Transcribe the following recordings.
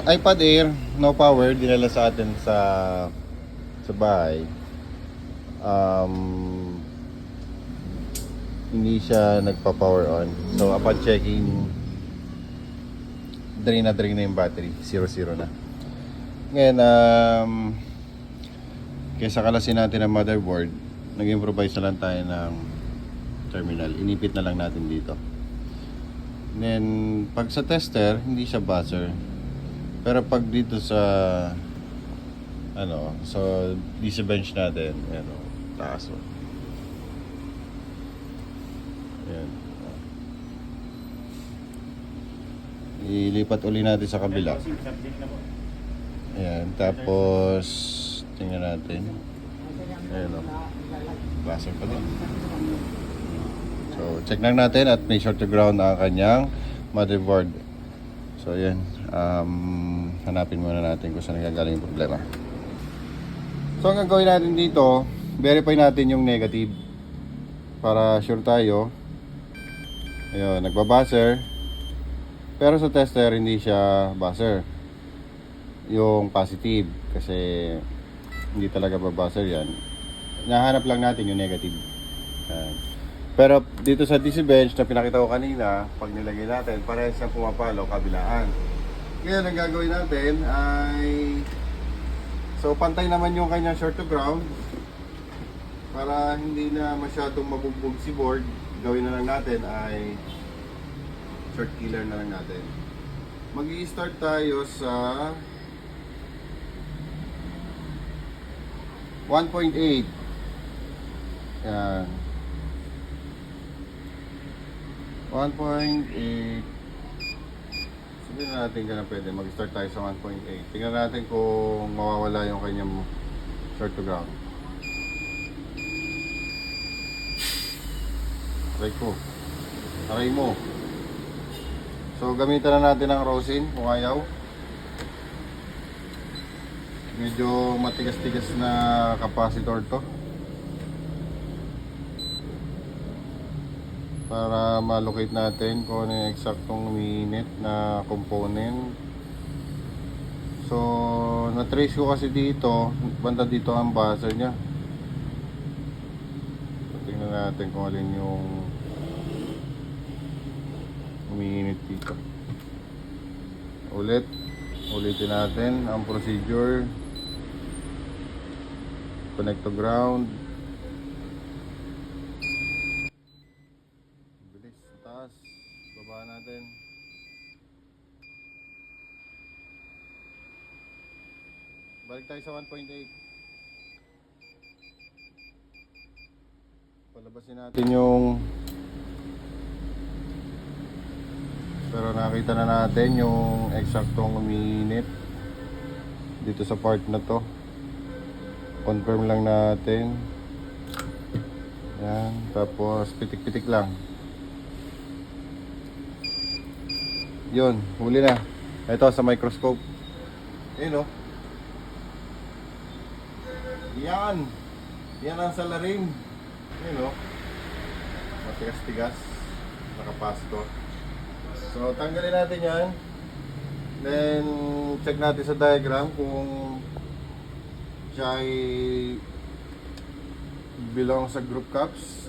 iPad Air, no power, dinala sa atin sa bahay. Hindi siya nagpa-power on. So upon checking, drain na yung battery, 0 na. Ngayon, kaysa kalasin natin ang motherboard, nag-improvise na lang tayo ng terminal. Inipit na lang natin dito. Then, pag sa tester, hindi siya buzzer. Pero pag dito sa sa DC bench natin, taas mo. Ayan. Ilipat uli natin sa kabila. Ayan, tapos tingnan natin. Ayan o. Buzzer pa din. So, check lang natin at make sure to ground ang kanyang motherboard. So, ayan. Hanapin muna natin kung saan nagagaling yung problema. So, ang gagawin natin dito, verify natin yung negative. Para sure tayo. Ayun, nagbabuzzer. Pero sa tester, hindi siya buzzer. Yung positive. Kasi, hindi talaga babuzzer yan. Nahanap lang natin yung negative. Ayan. Pero dito sa DC bench na pinakita ko kanina, pag nilagay natin, parehas siyang pumapalo kabilaan. Kaya ang gagawin natin ay, so pantay naman yung kanyang short to ground. Para hindi na masyadong mabugbog si board, gawin na lang natin ay short killer na lang natin. Mag-i-start tayo sa 1.8. Yan. 1.8. Sabihin natin ka na pwede. Mag-start tayo sa 1.8. Tingnan natin kung mawawala yung kanyang short to ground. Try ko. Aray mo. So, gamitan na natin ang rosin kung ayaw. Medyo matigas-tigas na capacitor to. Para ma-locate natin kung ano yung eksaktong minute na component. So, na-trace ko kasi dito, banda dito ang buzzer nya. So, tingnan natin kung alin yung minute dito. Ulitin natin ang procedure. Connect to ground. Taas, baba natin. Balik tayo sa 1.8. Palabasin natin yung, pero nakita na natin yung eksaktong minute dito sa part na to. Confirm lang natin. Yan, tapos pitik-pitik lang. Yun, huli na. Ito sa microscope. Ayun o. Yan. Yan ang salarin. Ayun o. Matigas-tigas. Nakapasto. So, tanggalin natin yan. Then, check natin sa diagram kung siya ay belong sa group cups.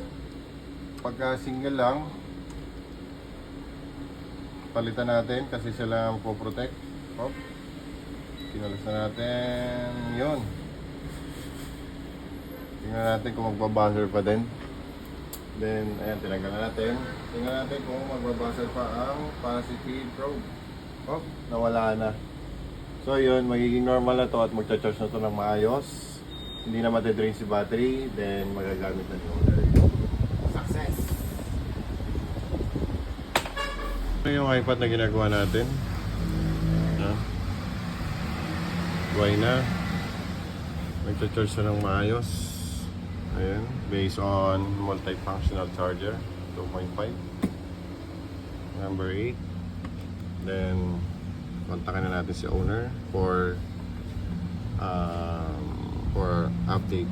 Pagka single lang, palitan natin kasi sila ang po-protect. Hop. Kinalas na natin. Yun. Tingnan natin kung magbabuzzer pa din. Then, ayan, tinanggal na natin. Tingnan natin kung magbabuzzer pa ang positive probe. Hop, nawala na. So, yun, magiging normal na to at magcha-charge na to ng maayos. Hindi na matidrain si battery. Then, magagamit na yung order. Success! Ito yung iPad na ginagawa natin. Buhay na. Nagcha-charge na ng maayos. Ayan. Based on multifunctional charger. 2.5. Number 8. Then, kontakin na natin si owner for update.